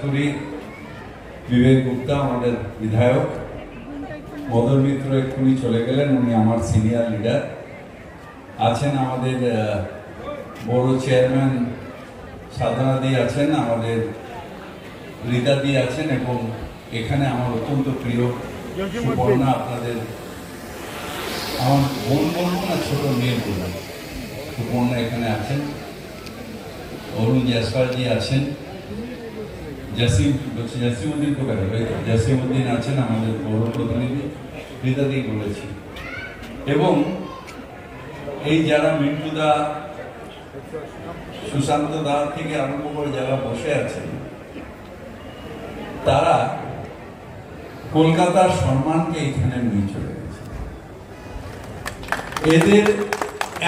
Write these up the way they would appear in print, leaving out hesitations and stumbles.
করি বিবেক গুপ্তা আমাদের বিধায়ক, মদন মিত্র এক্ষুনি চলে গেলেন, উনি আমার সিনিয়র লিডার আছেন, আমাদের বড় চেয়ারম্যান সাধনাদি আছেন, আমাদের রীতাদি আছেন, এবং এখানে আমার অত্যন্ত প্রিয় সুপর্ণা, আপনাদের আমার বোন বলবো না, ছোট মেয়ে বলবো, সুপর্ণা এখানে আছেন, অরুণ জয়সওয়ালজি আছেন, জসিমউদ্দিন তো কেন জসিমউদ্দিন আছেন আমাদের পৌর প্রতিনিধি, রীতাদি বলেছি, এবং এই যারা মিন্টুদা সুশান্ত দা থেকে আরম্ভ করে যারা বসে আছেন, তারা কলকাতার সম্মানকে এখানে নিয়ে চলে গেছে। এদের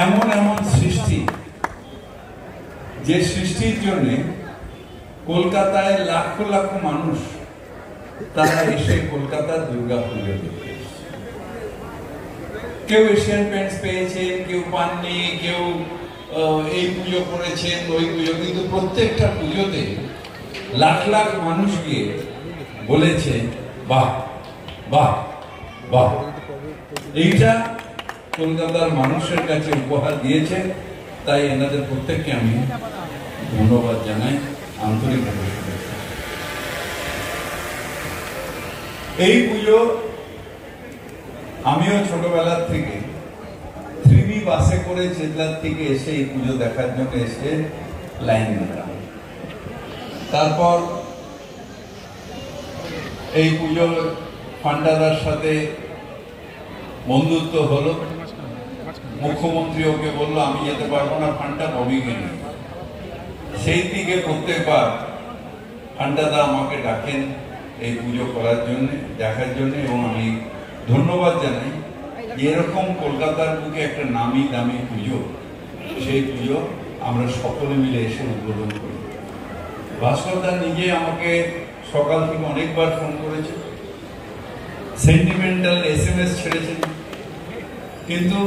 এমন এমন সৃষ্টি, যে সৃষ্টির জন্য কলকাতায় লাখ লাখ মানুষ তারা এসে কলকাতার দুর্গাপুজো দেখতে, কেউ এশিয়ান পেন্টস পেয়েছেন, কেউ পাননি, কেউ এই পুজো করেছেন, ওই পুজো, কিন্তু প্রত্যেকটা পুজোতে লাখ লাখ মানুষ গিয়ে বলেছে বাহ বাহ বাহ। এইটা কলকাতার মানুষের কাছে উপহার দিয়েছে, তাই এনাদের প্রত্যেককে আমি ধন্যবাদ জানাই, আন্তরিকভাবে। এই পুজো আমিও ছোটবেলার থেকে 3B বাসে করে চেতলার থেকে এসে এই পুজো দেখার জন্য এসে লাইন দিতাম। তারপর এই পুজোর ফান্ডারার সাথে বন্ধুত্ব হলো, মুখ্যমন্ত্রী ওকে বললো আমি যেতে পারবো না, ফান্ডা ববিকে নিয়ে। সেই দিকে প্রত্যেকবার ফান্ডাদা আমাকে ডাকেন এই পুজো করার জন্য, দেখার জন্য, এবং আমি ধন্যবাদ জানাই এরকম কলকাতার বুকে একটা নামি দামি পুজো, সেই পুজো আমরা সকলে মিলে এসে উদ্বোধন করি। ভাস্করদা নিজে আমাকে সকাল থেকে অনেকবার ফোন করেছে, সেন্টিমেন্টাল SMS ছেড়েছেন, কিন্তু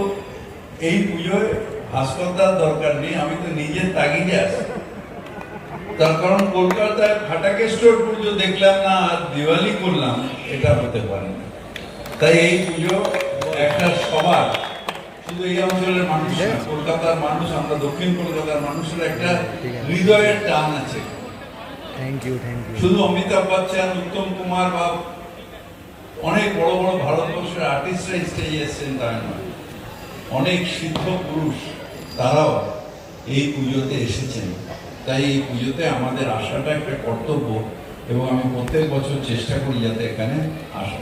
এই পুজোয় ভাস্করদার দরকার নেই, আমি তো নিজের তাগিদে আসি। তার কারণ কলকাতায় ফাটাকে স্টোর পুজো দেখলাম না আর দিওয়ালি করলাম, এটা হতে পারে না। তাই এই পুজো একটা সবার, শুধু এই অঞ্চলের মানুষ না, কলকাতার মানুষ, আমরা দক্ষিণ কলকাতার মানুষের একটা হৃদয়ের টান আছে। শুধু অমিতাভ বচ্চন, উত্তম কুমার বা অনেক বড় বড় ভারতবর্ষের আর্টিস্টরা স্টেজে এসেছেন তাই নয়, অনেক সিদ্ধ পুরুষ তারাও এই পুজোতে এসেছেন। তাই এই পুজোতে আমাদের আসাটা একটা কর্তব্য, এবং আমি প্রত্যেক বছর চেষ্টা করি যাতে এখানে আসা।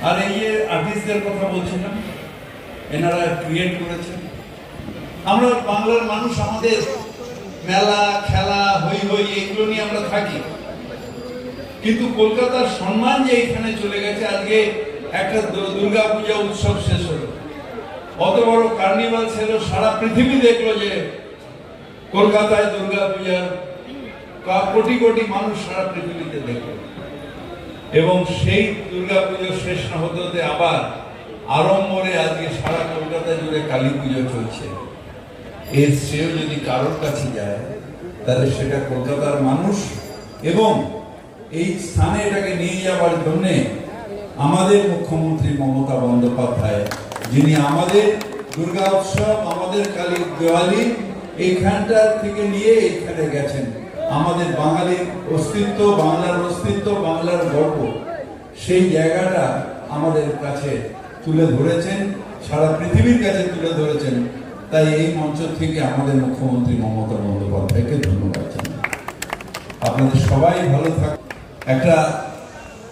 আর এই যে আর্টিস্টদের কথা বলছিলাম, এনারা ক্রিয়েট করেছেন। আমরা বাংলার মানুষ, আমাদের মেলা খেলা হই হই এগুলো নিয়ে আমরা থাকি, কিন্তু কলকাতার সম্মান যে এখানে চলে গেছে। আজকে একটা দুর্গা পূজা উৎসব শেষ হলো, অত বড় কার্নিভাল ছিল, সারা পৃথিবী দেখলো যে কলকাতায় দুর্গা পূজার কোটি কোটি মানুষ সারা পৃথিবীতে দেখলো, এবং সেই দুর্গা পুজো শেষ না হতে হতে আবার আড়ম্বরে আজকে সারা কলকাতা জুড়ে কালী পুজো চলছে। এর শ্রেয় যদি কারোর কাছে যায় তাহলে সেটা কলকাতার মানুষ, এবং এই স্থানে এটাকে নিয়ে যাওয়ার জন্য আমাদের মুখ্যমন্ত্রী মমতা বন্দ্যোপাধ্যায়, যিনি আমাদের দুর্গা উৎসব, আমাদের কালী দিওয়ালি এইখানটা থেকে নিয়ে এইখানে গেছেন। আমাদের বাঙালির অস্তিত্ব, বাংলার অস্তিত্ব, বাংলার গর্ব, সেই জায়গাটা আমাদের কাছে তুলে ধরেছেন, সারা পৃথিবীর কাছে তুলে ধরেছেন। তাই এই মঞ্চ থেকে আমাদের মুখ্যমন্ত্রী মমতা বন্দ্যোপাধ্যায়কে ধন্যবাদ জানাই। আপনাদের সবাই ভালো থাকুন। একটা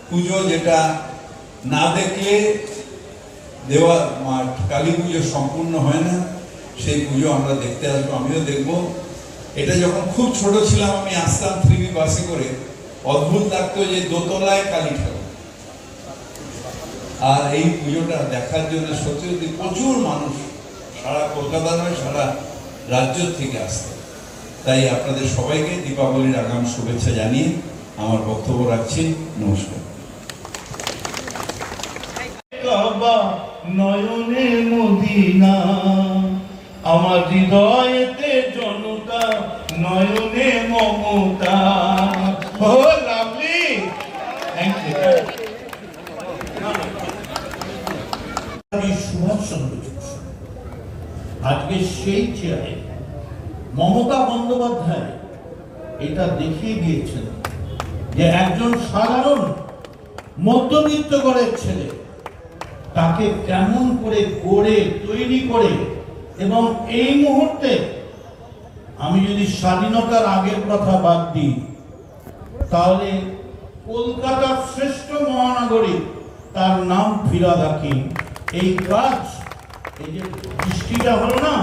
পুজো যেটা না দেখলে দেওয়া কালী পুজো সম্পূর্ণ হয় না, সেই পুজো আমরা দেখতে আসবো, আমিও দেখবো। এটা যখন খুব ছোট ছিলাম আমি আসতাম 3B বাসে করে, অদ্ভুত লাগতো যে দোতলায় কালী ঠাকুর। আর এই পুজোটা দেখার জন্য সত্যি প্রচুর মানুষ সারা কলকাতা নয় সারা রাজ্য থেকে আসতো। তাই আপনাদের সবাইকে দীপাবলির আগাম শুভেচ্ছা জানিয়ে আমার বক্তব্য রাখছি। নমস্কার। নয়নে মদিনা, আমার হৃদয়েতে জনতা, নয়নে মমতা। ও lovely, thank you. Subhas Chandra Basu আজকে সেই চেয়ারে মমতা বন্দ্যোপাধ্যায় এটা দেখিয়ে দিয়েছেন যে একজন সাধারণ মধ্যবিত্ত ঘরের ছেলে তাকে কেমন করে গড়ে তৈরি করে, এবং এই মুহূর্তে আমি যদি স্বাধীনতার আগের কথা বাদ দিই তাহলে কলকাতার শ্রেষ্ঠ মহানগরী তার নাম ফিরাদ হাকিম। এই কাজ, এই যে বৃষ্টিটা হলো না,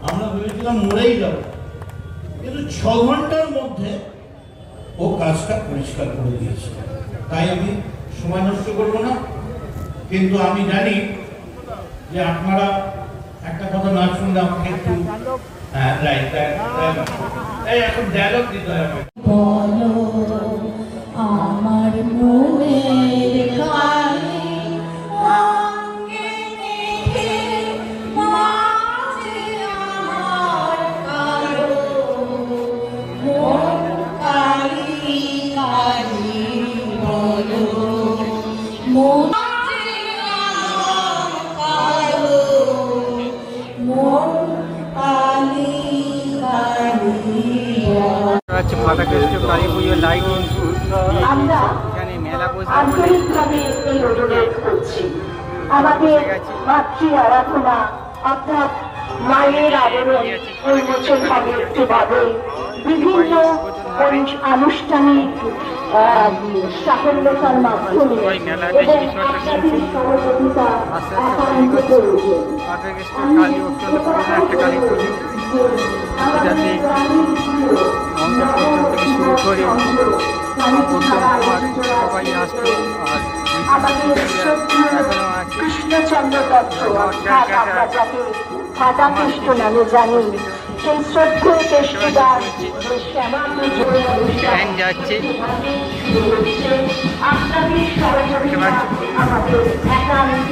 আমরা ভেবেছিলাম মরেই যাব, কিন্তু 6 ঘন্টার মধ্যে ও কাজটা পরিষ্কার করে দিয়েছে। তাই আমি সময় নষ্ট করবো না, কিন্তু আমি জানি যে আপনারা একটা কথা না শুনলে আমাকে একটু এখন ডায়লগ দিতে হয় আমাকে। বলো আমার মনের গানে অঙ্গে মেঘে মাঝে আমার কালো মন কালি কালি বলো মাঝে আমার কালো মন কালি কালি আছে ফাটাকেস্ট কালী পুজোর লাইটিং আমরা এখানে মেলা বসে আন্তরিকভাবে এই অনুরোধ করছি, আমাদের মাতৃ আরাধনা অর্থাৎ মায়ের আবরণ উন্মোচন হবে একটু বাদে। বিভিন্ন আনুষ্ঠানিক সাফল্যতার মাধ্যমে এবং আপনাদের সহযোগিতা একান্ত প্রয়োজন। ফাটাকেস্ট কালী অত্যন্ত পুরনো একটা কালী পুজো যাতে অন্তর থেকে শুরু করে সবাই আসতো, আর আমাদের শ্রদ্ধেয় এখনো আছে। কৃষ্ণচন্দ্র দত্ত অর্থাৎ আমরা যাকে ফাটাকেষ্ট নামে জানি, সেই শ্রদ্ধেয় কেষ্টদার যে শ্যামাঙ্গ জোড়ে ট্রেন যাচ্ছে। আপনাদের সহযোগিতা আমাদের একান্ত